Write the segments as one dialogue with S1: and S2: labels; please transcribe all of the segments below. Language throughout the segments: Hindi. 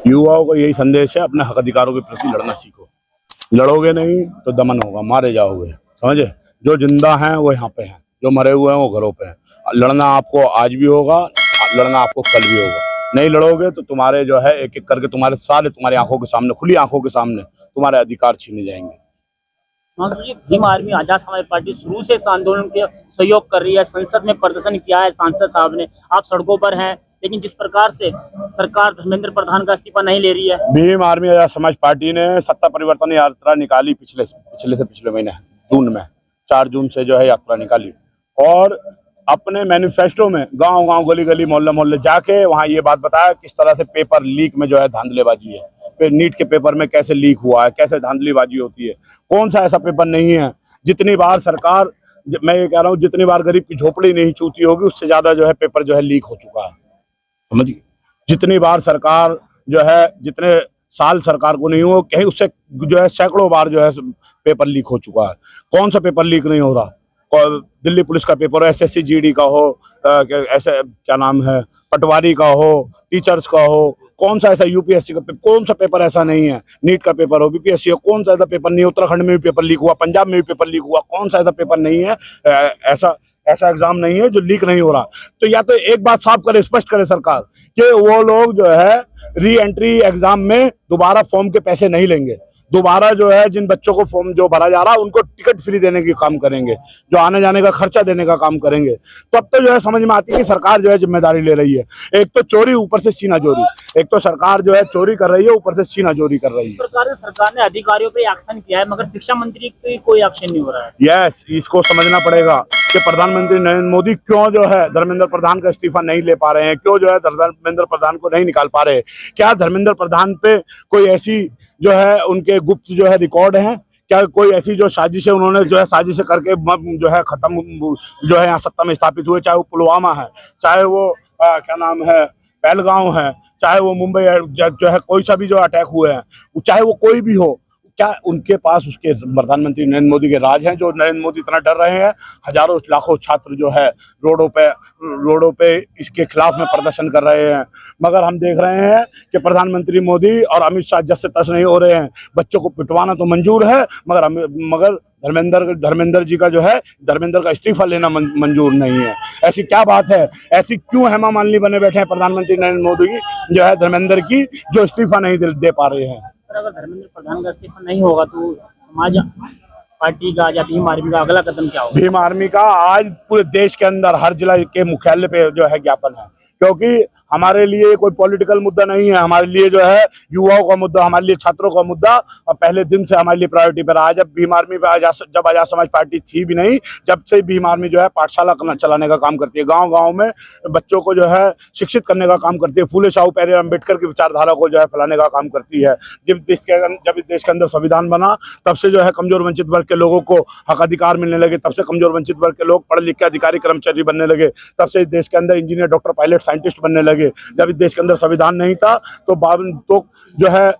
S1: युवाओं को यही संदेश है, अपने हक अधिकारों के प्रति लड़ना सीखो। लड़ोगे नहीं तो दमन होगा, मारे जाओगे, समझे। जो जिंदा हैं वो यहाँ पे हैं, जो मरे हुए हैं वो घरों पे हैं। लड़ना आपको आज भी होगा, लड़ना आपको कल भी होगा। नहीं लड़ोगे तो तुम्हारे जो है एक एक करके तुम्हारे सारे तुम्हारी आंखों के सामने, खुली आंखों के सामने तुम्हारे अधिकार छीने जाएंगे।
S2: भीम आर्मी आजाद समाज पार्टी शुरू से इस आंदोलन के सहयोग कर रही है। संसद में प्रदर्शन किया है सांसद साहब ने, आप सड़कों पर हैं, लेकिन जिस प्रकार से सरकार धर्मेंद्र प्रधान का इस्तीफा नहीं ले रही है।
S1: भीम आर्मी आजाद समाज पार्टी ने सत्ता परिवर्तन यात्रा निकाली पिछले महीने जून में, 4 जून से जो है यात्रा निकाली, और अपने मैनिफेस्टो में गांव गांव गली गली मोहल्ले मोहल्ले जाके वहां ये बात बताया किस तरह से पेपर लीक में जो है धांधलेबाजी है। फिर नीट के पेपर में कैसे लीक हुआ है, कैसे धांधलीबाजी होती है। कौन सा ऐसा पेपर नहीं है जितनी बार सरकार, मैं ये कह रहा हूँ, जितनी बार गरीब की झोपड़ी नहीं चूती होगी उससे ज्यादा जो है पेपर जो है लीक हो चुका है, समझिए। जितनी बार सरकार जो है, जितने साल सरकार को नहीं हो, कहीं उससे जो है सैकड़ों बार जो है पेपर लीक हो चुका है। कौन सा पेपर लीक नहीं हो रहा? दिल्ली पुलिस का पेपर हो, SSC GD का हो, ऐसे क्या नाम है, पटवारी का हो, टीचर्स का हो, कौन सा ऐसा UPSC का कौन सा पेपर ऐसा नहीं है? नीट का पेपर हो, BPSC हो, कौन सा ऐसा पेपर नहीं है? उत्तराखंड में भी पेपर लीक हुआ, पंजाब में भी पेपर लीक हुआ, कौन सा ऐसा पेपर नहीं है, ऐसा एग्जाम नहीं है जो लीक नहीं हो रहा। तो या तो एक बात साफ करे, स्पष्ट करे सरकार कि वो लोग जो है री एंट्री एग्जाम में दोबारा फॉर्म के पैसे नहीं लेंगे। दोबारा जो है जिन बच्चों को फॉर्म जो भरा जा रहा है उनको टिकट फ्री देने की काम करेंगे, जो आने जाने का खर्चा देने का काम करेंगे। तब तो जो है समझ में आती है कि सरकार जो है जिम्मेदारी ले रही है। एक तो चोरी, ऊपर से सीना चोरी। एक तो सरकार जो है चोरी कर रही है, ऊपर से सीना चोरी कर रही है।
S2: सरकार ने अधिकारियों पे एक्शन किया है, मगर शिक्षा मंत्री पे कोई एक्शन नहीं हो रहा है।
S1: यस, इसको समझना पड़ेगा कि प्रधानमंत्री नरेंद्र मोदी क्यों जो है धर्मेंद्र प्रधान का इस्तीफा नहीं ले पा रहे हैं, क्यों जो है धर्मेंद्र प्रधान को नहीं निकाल पा रहे हैं। क्या धर्मेंद्र प्रधान पे कोई ऐसी जो है उनके गुप्त जो है रिकॉर्ड हैं? क्या कोई ऐसी जो साजिशें उन्होंने जो है साजिशें करके जो है खत्म जो है यहाँ सत्ता में स्थापित हुए, चाहे वो पुलवामा है, चाहे वो क्या नाम है पहलगांव है, चाहे वो मुंबई जो है कोई सा भी जो अटैक हुए हैं, चाहे वो कोई भी हो, क्या उनके पास उसके प्रधानमंत्री नरेंद्र मोदी के राज हैं जो नरेंद्र मोदी इतना डर रहे हैं? हजारों लाखों छात्र जो है रोडों पे इसके खिलाफ में प्रदर्शन कर रहे हैं, मगर हम देख रहे हैं कि प्रधानमंत्री मोदी और अमित शाह जस से तस नहीं हो रहे हैं। बच्चों को पिटवाना तो मंजूर है, मगर धर्मेंद्र जी का जो है, धर्मेंद्र का इस्तीफा लेना मंजूर नहीं है। ऐसी क्या बात है? ऐसी क्यों हेमा मालिनी बने बैठे हैं प्रधानमंत्री नरेंद्र मोदी जो है धर्मेंद्र की, जो इस्तीफा नहीं दे पा रहे हैं?
S2: अगर धर्मेंद्र प्रधान का इस्तीफा नहीं होगा तो समाज पार्टी का या भीम आर्मी का अगला कदम क्या होगा?
S1: भीम आर्मी का आज पूरे देश के अंदर हर जिला के मुख्यालय पे जो है ज्ञापन है, क्योंकि हमारे लिए कोई पॉलिटिकल मुद्दा नहीं है। हमारे लिए जो है युवाओं का मुद्दा, हमारे लिए छात्रों का मुद्दा पहले दिन से हमारे लिए प्रायोरिटी पर रहा। जब भीम आर्मी जब आजाद समाज पार्टी थी भी नहीं, जब से भीम आर्मी जो है पाठशाला चलाने का काम करती है, गांव गांव में बच्चों को जो है शिक्षित करने का काम करती है, फूले शाहू पेरे अम्बेडकर की विचारधारा को जो है फैलाने का काम करती है। जब इस देश के अंदर संविधान बना तब से जो है कमजोर वंचित वर्ग के लोगों को हक अधिकार मिलने लगे, तब से कमजोर वंचित वर्ग के लोग पढ़ लिख के अधिकारी कर्मचारी बनने लगे, तब से इस देश के अंदर इंजीनियर, डॉक्टर, पायलट, साइंटिस्ट बनने लगे। जब इस देश के अंदर संविधान नहीं था तो जो है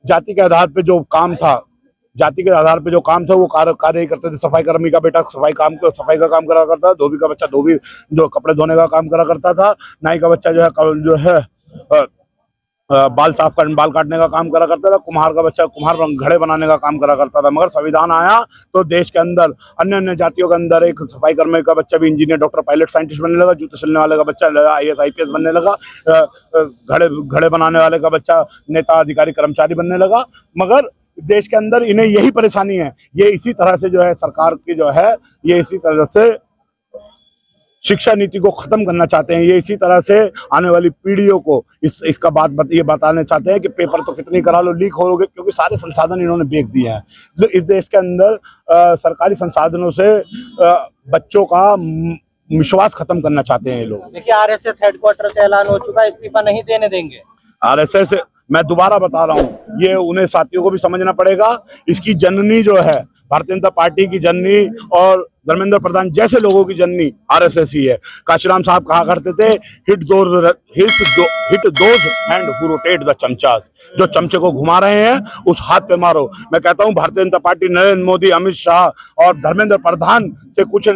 S1: जाति के आधार पे जो काम था, वो कार्य करते थे। सफाई कर्मी का बेटा सफाई का काम करा करता था, धोबी का बच्चा धोबी जो कपड़े धोने का काम करा करता था, नाई का बच्चा जो है बाल काटने का काम करा करता था, कुम्हार का बच्चा कुम्हार घड़े बनाने का काम करा करता था। मगर संविधान आया तो देश के अंदर अन्य जातियों के अंदर एक सफाई कर्मी का बच्चा भी इंजीनियर, डॉक्टर, पायलट, साइंटिस्ट बनने लगा, जूते सिलने वाले का बच्चा IAS IPS बनने लगा, घड़े बनाने वाले का बच्चा नेता, अधिकारी, कर्मचारी बनने लगा। मगर देश के अंदर इन्हें यही परेशानी है। ये इसी तरह से जो है सरकार की जो है, ये इसी तरह से शिक्षा नीति को खत्म करना चाहते हैं। ये इसी तरह से आने वाली पीढ़ियों को इसका ये बताने चाहते हैं कि पेपर तो कितनी करा लो, लीक हो गए, क्योंकि सारे संसाधन इन्होंने बेच दिए हैं। तो इस देश के अंदर सरकारी संसाधनों से बच्चों का विश्वास खत्म करना चाहते हैं ये लोग।
S2: देखिए, RSS हेडक्वार्टर से ऐलान हो चुका है, इस्तीफा नहीं देने देंगे।
S1: RSS, मैं दोबारा बता रहा हूँ, ये उन्हें साथियों को भी समझना पड़ेगा। इसकी जननी जो है भारतीय जनता पार्टी की जननी और धर्मेंद्र प्रधान जैसे लोगों की जननी RSS ही है। काशीराम साहब कहा करते थे, hit those hand who rotate the चमचास, जो चमचे को घुमा रहे हैं उस हाथ पे मारो। मैं कहता हूं भारतीय जनता पार्टी, नरेंद्र मोदी, अमित शाह और धर्मेंद्र प्रधान से कुछ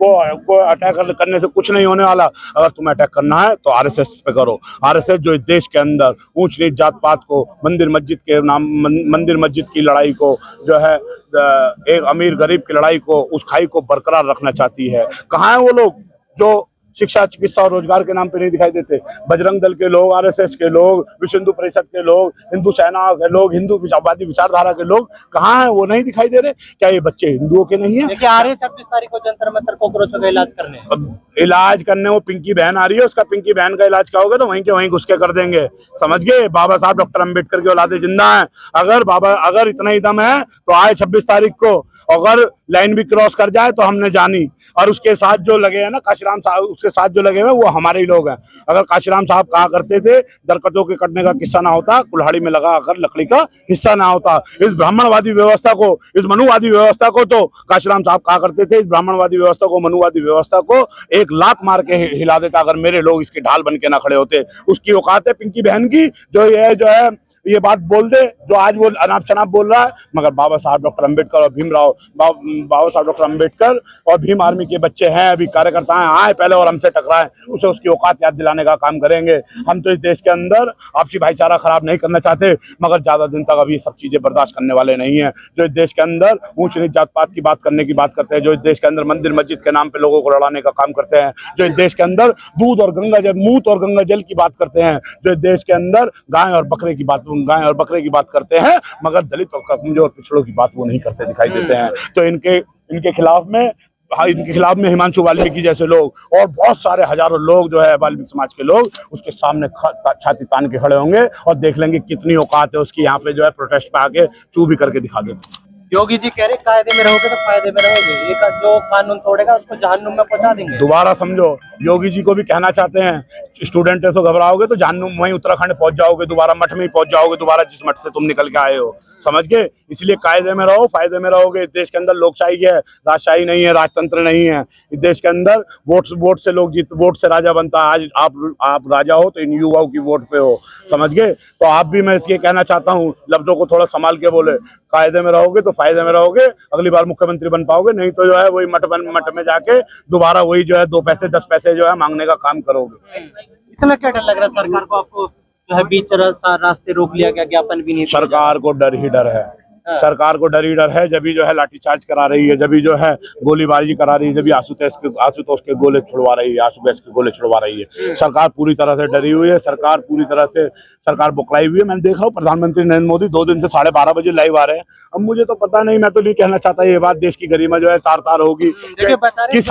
S1: को अटैक करने से कुछ नहीं होने वाला। अगर तुम्हें अटैक करना है तो आरएसएस पे करो। आरएसएस जो इस देश के अंदर ऊंच नीच जात पात को, मंदिर मस्जिद की लड़ाई को जो है, एक अमीर गरीब की लड़ाई को, उस खाई को बरकरार रखना चाहती है। कहाँ है वो लोग जो शिक्षा, चिकित्सा और रोजगार के नाम पे नहीं दिखाई देते? बजरंग दल के लोग, आरएसएस के लोग, विश्व हिंदू परिषद के लोग, हिंदू सेना के लोग, हिंदूवादी विचारधारा के लोग कहाँ हैं? वो नहीं दिखाई दे रहे? क्या ये बच्चे हिंदुओं के नहीं है?
S2: देखिए, आ रहे 26 तारीख को जंतर मंतर कॉकरोचों का इलाज करने।
S1: अब इलाज करने वो पिंकी बहन आ रही है, उसका पिंकी बहन का इलाज क्या होगा? तो वहीं के वहीं घुस के कर देंगे। समझ गए? बाबा साहब डॉक्टर अम्बेडकर की औलादे जिंदा है। अगर इतना ही दम है तो आए 26 तारीख को। अगर लाइन भी क्रॉस कर जाए तो हमने जानी। और उसके साथ जो लगे हैं ना काशीराम साहब, उसके साथ जो लगे हुए वो हमारे ही लोग हैं। अगर काशीराम साहब कहा करते थे दरकतों के कटने का किस्सा ना होता, कुल्हाड़ी में लगा कर लकड़ी का हिस्सा ना होता। इस ब्राह्मणवादी व्यवस्था को, इस मनुवादी व्यवस्था को तो काशीराम साहब कहा करते थे, इस ब्राह्मणवादी व्यवस्था को, मनुवादी व्यवस्था को एक लात मार के हिला देता अगर मेरे लोग इसके ढाल बन के ना खड़े होते। उसकी औकात है पिंकी बहन की जो है ये बात बोल दे, जो आज वो अनाप शनाप बोल रहा है। मगर बाबा साहब डॉक्टर अम्बेडकर और बाबा साहब डॉक्टर अम्बेडकर और भीम आर्मी के बच्चे हैं, अभी कार्यकर्ता हैं, आए पहले और हमसे टकराए, उसे उसकी औकात याद दिलाने का काम करेंगे। हम तो इस देश के अंदर आपसी भाईचारा खराब नहीं करना चाहते, मगर ज्यादा दिन तक अभी सब चीजें बर्दाश्त करने वाले नहीं है। जो इस देश के अंदर ऊंच नीच जात पात की बात करने की बात करते हैं, जो इस देश के अंदर मंदिर मस्जिद के नाम पे लोगों को लड़ाने का काम करते हैं, जो इस देश के अंदर दूध और गंगा जल, मूत और गंगा जल की बात करते हैं, जो इस देश के अंदर गाय और बकरे की बात करते हैं, मगर दलित और कमजोर पिछड़ों की बात वो नहीं करते दिखाई देते हैं। तो इनके खिलाफ में हिमांशु वाल्मीकि जैसे लोग और बहुत सारे हजारों लोग जो है वाल्मीकि समाज के लोग उसके सामने छाती तान के खड़े होंगे और देख लेंगे कितनी औकात है उसकी। यहाँ पे जो है प्रोटेस्ट पे आके चू भी करके दिखा देते।
S2: योगी जी कह रहे कायदे में रहोगे तो फायदे में रहोगे, एक जो कानून तोड़ेगा उसको जहन्नुम में पहुंचा देंगे।
S1: दोबारा समझो, योगी जी को भी कहना चाहते हैं स्टूडेंट है तो घबराओगे तो जहन्नुम वहीं उत्तराखंड पहुंच जाओगे, दोबारा मठ में ही पहुंच जाओगे, दोबारा जिस मठ से तुम निकल के आए हो। समझ गए? इसलिए कायदे में रहो, फायदे में रहोगे। इस देश के अंदर लोकशाही है, राजशाही नहीं है, राजतंत्र नहीं है। इस देश के अंदर वोट से राजा बनता है। आज आप राजा हो तो इन युवाओं की वोट पे हो। समझ गए? तो आप भी, मैं इसलिए कहना चाहता हूँ, लफ्जों को थोड़ा संभाल के बोले। कायदे में रहोगे तो फायदे में रहोगे, अगली बार मुख्यमंत्री बन पाओगे, नहीं तो जो है वही मठ में जाके दोबारा वही जो है 2 पैसे 10 पैसे जो है मांगने का काम करोगे।
S2: इतना क्या डर लग रहा है सरकार को? आपको जो है बीच रास्ते रोक लिया गया, ज्ञापन भी नहीं।
S1: सरकार को डर ही डर है। सरकार को डर ही डर है। जब भी जो है लाठीचार्ज करा रही है, जब भी जो है गोलीबारी करा रही है, जब भी आशुतोष के गोले छुड़वा रही है, आंसू गैस के गोले छुड़वा रही है। सरकार पूरी तरह से डरी हुई है। सरकार बुकलाई हुई है। मैं देख रहा हूँ प्रधानमंत्री नरेंद्र मोदी 2 दिन से 12:30 बजे लाइव आ रहे हैं। अब मुझे तो पता नहीं, मैं तो नहीं कहना चाहता ये बात, देश की गरिमा जो है तार तार होगी। किस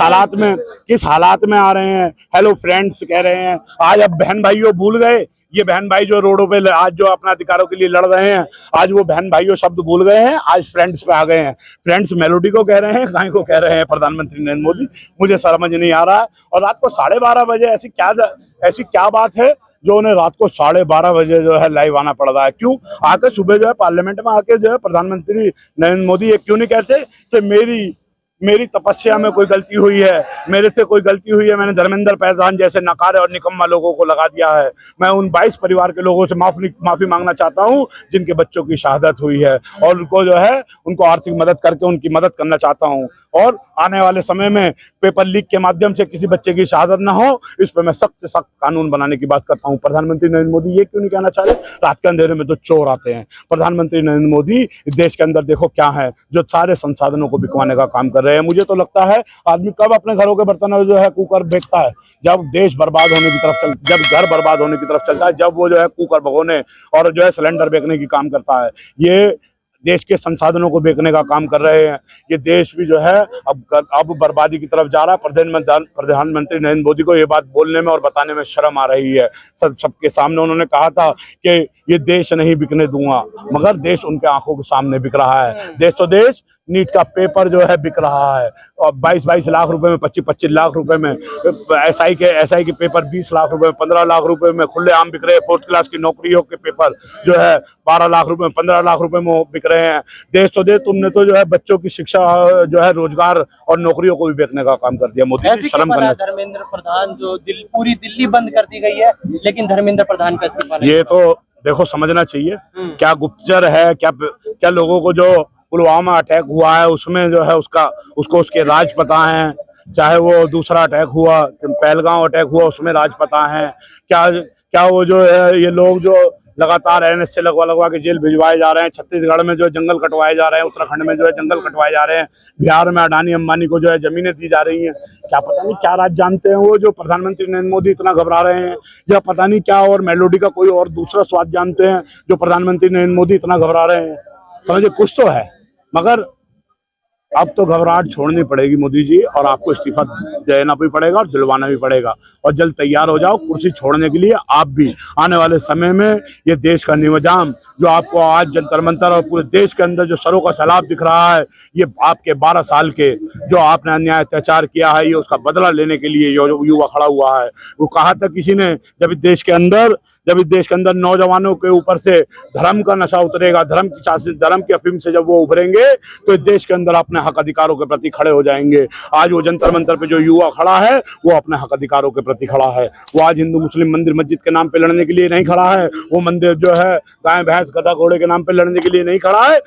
S1: हालात में आ रहे हैं। हेलो फ्रेंड्स कह रहे हैं। आज अब बहन भाइयों भूल गए। ये बहन भाई जो रोडों पे आज जो अपना अधिकारों के लिए लड़ रहे हैं, आज वो बहन भाइयों शब्द भूल गए हैं, आज फ्रेंड्स पे आ गए हैं। फ्रेंड्स मेलोडी को कह रहे हैं, गाय को कह रहे हैं प्रधानमंत्री नरेंद्र मोदी। मुझे समझ नहीं आ रहा है। और रात को 12:30 बजे ऐसी क्या बात है जो उन्हें रात को 12:30 बजे जो है लाइव आना पड़ रहा है? क्यों? आके सुबह जो है पार्लियामेंट में आके जो है प्रधानमंत्री नरेंद्र मोदी ये क्यों नहीं कहते कि मेरी तपस्या में कोई गलती हुई है, मेरे से कोई गलती हुई है, मैंने धर्मेंद्र प्रधान जैसे नकारे और निकम्मा लोगों को लगा दिया है। मैं उन 22 परिवार के लोगों से माफी मांगना चाहता हूं जिनके बच्चों की शहादत हुई है, और उनको जो है उनको आर्थिक मदद करके उनकी मदद करना चाहता हूं। और आने वाले समय में पेपर लीक के माध्यम से किसी बच्चे की शहादत ना हो, इस पर मैं सख्त से सख्त कानून बनाने की बात करता हूं। प्रधानमंत्री नरेंद्र मोदी ये क्यों नहीं कहना चाह रहे? रात के अंधेरे में तो चोर आते हैं। प्रधानमंत्री नरेंद्र मोदी देश के अंदर देखो क्या है, जो सारे संसाधनों को बिकवाने का काम कर रहे हैं। मुझे तो लगता है आदमी कब अपने घरों के बर्तनों जो है कुकर बेचता है? जब देश बर्बाद होने की तरफ जब घर बर्बाद होने की तरफ चलता है, जब वो जो है कुकर भगोने और जो है सिलेंडर बेचने की काम करता है। ये देश के संसाधनों को बेचने का काम कर रहे हैं। ये देश भी जो है अब बर्बादी की तरफ जा रहा है। प्रधानमंत्री नरेंद्र मोदी को ये बात बोलने में और बताने में शर्म आ रही है। सबके सामने उन्होंने कहा था कि ये देश नहीं बिकने दूंगा, मगर देश उनके आंखों के सामने बिक रहा है। देश तो देश, नीट का पेपर जो है बिक रहा है, और 22 लाख रुपए में, 25 लाख रुपए में, एसआई के पेपर 20 लाख रुपए में, 15 लाख रुपए में खुलेआम बिक रहे हैं। 4th क्लास की नौकरियों के पेपर जो है 12 लाख रुपए में, 15 लाख रुपए में बिक रहे हैं। देश तो दे, तुमने तो जो है बच्चों की शिक्षा जो है रोजगार और नौकरियों को भी बेचने का काम कर दिया। मोदी जी शर्म करना।
S2: धर्मेंद्र प्रधान जो पूरी दिल्ली बंद कर दी गई है, लेकिन धर्मेंद्र प्रधान का इस्तीफा नहीं।
S1: ये तो देखो समझना चाहिए, क्या गुप्तचर है, क्या लोगों को जो पुलवामा अटैक हुआ है उसमें जो है उसको उसके राज पता है, चाहे वो दूसरा अटैक हुआ, पहलगांव अटैक हुआ, उसमें राजपता हैं। क्या क्या वो जो है ये लोग जो लगातार एनएस से लगवा के जेल भिजवाए जा रहे हैं। छत्तीसगढ़ में जो है जंगल कटवाए जा रहे हैं, उत्तराखंड में जो है जंगल कटवाए जा रहे हैं, बिहार में अडानी अंबानी को जो है जमीनें दी जा रही हैं। क्या पता नहीं क्या राज जानते हैं वो जो प्रधानमंत्री नरेंद्र मोदी इतना घबरा रहे हैं, या पता नहीं क्या और मेलोडी का कोई और दूसरा स्वाद जानते हैं जो प्रधानमंत्री नरेंद्र मोदी इतना घबरा रहे हैं। समझिए कुछ तो है, मगर अब तो घबराहट छोड़नी पड़ेगी मोदी जी, और आपको इस्तीफा देना भी पड़ेगा और दिलवाना भी पड़ेगा। और जल्द तैयार हो जाओ कुर्सी छोड़ने के लिए आप भी। आने वाले समय में ये देश का निजाम जो आपको आज जंतर मंतर और पूरे देश के अंदर जो सरों का सैलाब दिख रहा है, ये आपके 12 साल के जो आपने अन्याय अत्याचार किया है, ये उसका बदला लेने के लिए युवा खड़ा हुआ है। वो कहा था किसी ने, जब इस देश के अंदर नौजवानों के ऊपर से धर्म का नशा उतरेगा, धर्म की अफीम से जब वो उभरेंगे तो इस देश के अंदर अपने हक अधिकारों के प्रति खड़े हो जाएंगे। आज वो जंतर मंतर पे जो युवा खड़ा है वो अपने हक अधिकारों के प्रति खड़ा है। वो आज हिंदू मुस्लिम मंदिर मस्जिद के नाम पे लड़ने के लिए नहीं खड़ा है, वो मंदिर जो है गाय भैंस गधा घोड़े के नाम पे लड़ने के लिए नहीं खड़ा है,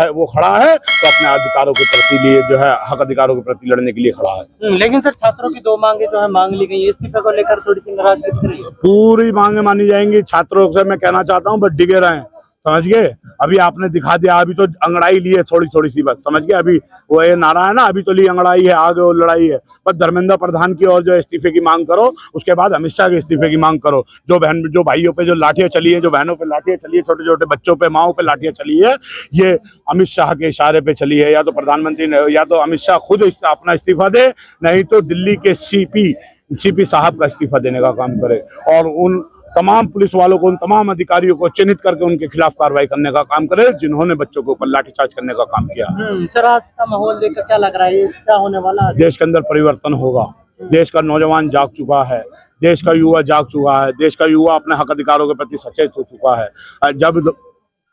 S1: वो खड़ा है तो अपने अधिकारों के प्रति लिए जो है हक अधिकारों के प्रति लड़ने के लिए खड़ा है।
S3: लेकिन सर छात्रों की 2 मांगे जो है मांग ली गई, इस्तीफे को लेकर थोड़ी सी नाराजगी दिख रही है।
S1: पूरी मांगे मानी जाएंगी। छात्रों से मैं कहना चाहता हूं बस डिगे रहें, समझ गए। अभी आपने दिखा दिया, अभी तो अंगड़ाई ली है थोड़ी सी बस, समझ गए। अभी वो ये नारा है ना, अभी तो ली अंगड़ाई है, आगे वो लड़ाई है। बस धर्मेंद्र प्रधान की और जो इस्तीफे की मांग करो, उसके बाद अमित शाह के इस्तीफे की मांग करो। जो भाइयों पे जो लाठियां चली है, जो बहनों पे लाठियां चली है, छोटे छोटे बच्चों पे माओ पे लाठियां चली है, ये अमित शाह के इशारे पे चली है। या तो प्रधानमंत्री ने, या तो अमित शाह खुद अपना इस्तीफा दे, नहीं तो दिल्ली के सीपी साहब का इस्तीफा देने का काम करे, और उन तमाम पुलिस वालों को, उन तमाम अधिकारियों को चिन्हित करके उनके खिलाफ कार्रवाई करने का काम करे जिन्होंने बच्चों के ऊपर लाठीचार्ज करने का काम किया।
S3: सर आज का माहौल देखकर क्या लग रहा है, क्या होने वाला है? देश
S1: के अंदर परिवर्तन होगा। देश का नौजवान जाग चुका है, देश का युवा जाग चुका है, देश का युवा अपने हक अधिकारों के प्रति सचेत हो चुका है।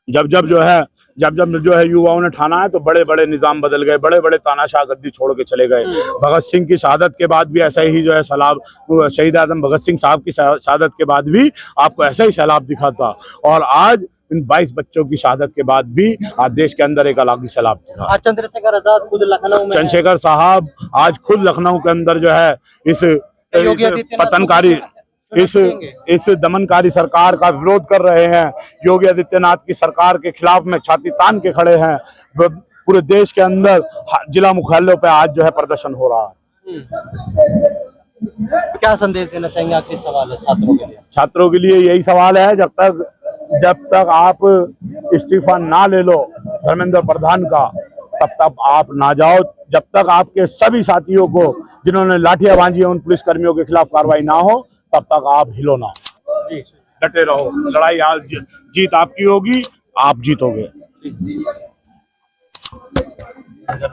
S1: जब जो है युवाओं ने ठाना है तो बड़े बड़े निजाम बदल गए, बड़े बड़े तानाशाह गद्दी छोड़ के चले गए। भगत सिंह की शहादत के बाद भी ऐसा ही जो है सैलाब, शहीद आजम भगत सिंह साहब की शहादत के बाद भी आपको ऐसा ही सैलाब दिखा था, और आज इन 22 बच्चों की शहादत के बाद भी आज देश के अंदर एक अलग ही सैलाब दिखा।
S3: आज चंद्रशेखर आजाद खुद लखनऊ में,
S1: चंद्रशेखर साहब आज खुद लखनऊ के अंदर जो है इस पतनकारी, इस दमनकारी सरकार का विरोध कर रहे हैं। योगी आदित्यनाथ की सरकार के खिलाफ में छाती तान के खड़े हैं। पूरे देश के अंदर जिला मुख्यालयों पे आज जो है प्रदर्शन हो रहा है।
S3: क्या संदेश देना चाहेंगे? आखिरी सवाल है छात्रों के लिए।
S1: छात्रों के लिए यही सवाल है, जब तक आप इस्तीफा ना ले लो धर्मेंद्र प्रधान का, तब तक आप ना जाओ। जब तक आपके सभी साथियों को जिन्होंने लाठियां बांधी है उन पुलिसकर्मियों के खिलाफ कार्रवाई ना हो, तब तक आप हिलो ना, डटे रहो। लड़ाई आज जीत आपकी होगी, आप जीतोगे।